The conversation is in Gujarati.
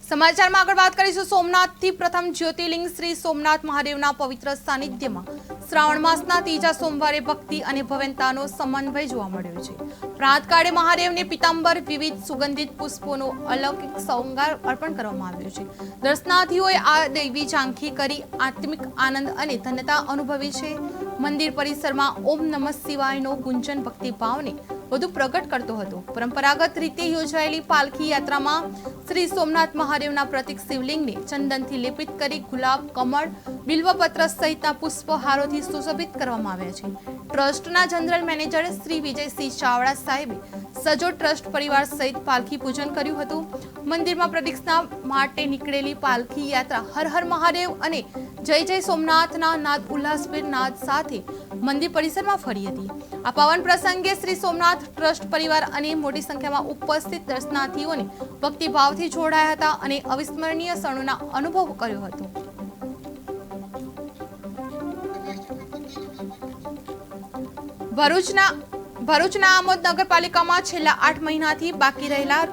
સમાચારમાં આગળ વાત કરીશું સોમનાથથી પ્રથમ જ્યોતિર્લિંગ શ્રી સોમનાથ મહાદેવના પવિત્ર સાનિધ્યમાં શ્રાવણ માસના ત્રીજા સોમવારે ભક્તિ અને ભવ્યતાનો સમન્વય જોવા મળ્યો છે। પ્રાતકાળે મહાદેવને પીતાંબર વિવિધ સુગંધિત પુષ્પોનો અલૌકિક શૃંગાર અર્પણ કરવામાં આવ્યો છે। દર્શનાર્થીઓએ આ દૈવી ઝાંખી કરી આત્મિક આનંદ અને ધન્યતા અનુભવી છે। મંદિર પરિસરમાં ઓમ નમઃ શિવાયનો ગુંજન ભક્તિભાવને વધુ પ્રગટ કરતો હતો। પરંપરાગત રીતે યોજાયેલી પાલખી યાત્રામાં શ્રી સોમનાથ મહાદેવના પ્રતિક શિવલિંગને ચંદનથી લેપિત કરી ગુલાબ, કમળ, બિલ્વપત્ર સહિતના પુષ્પહારોથી સુશોભિત કરવામાં આવ્યા છે। ટ્રસ્ટના જનરલ મેનેજર શ્રી વિજયસિંહ ચાવડા સાહેબે સજો ટ્રસ્ટ પરિવાર સહિત પાલખી પૂજન કર્યું હતું। મંદિરમાં પ્રદક્ષિણા માટે નીકળેલી પાલખી યાત્રા હર હર મહાદેવ અને જય જય સોમનાથના નાદ ઉલ્લાસભેર નાદ સાથે મંદિર પરિસરમાં ફરી હતી। આ પાવન પ્રસંગે શ્રી સોમનાથ ટ્રસ્ટ પરિવાર અને મોટી સંખ્યામાં ઉપસ્થિત દર્શનાર્થીઓને ભક્તિભાવથી જોડાયા હતા અને અવિસ્મરણીય ક્ષણોના અનુભવ કર્યો હતો। ભરૂચના આમોદ નગરપાલિકામાં છેલ્લા 8 મહિનાથી બાકી રહેલા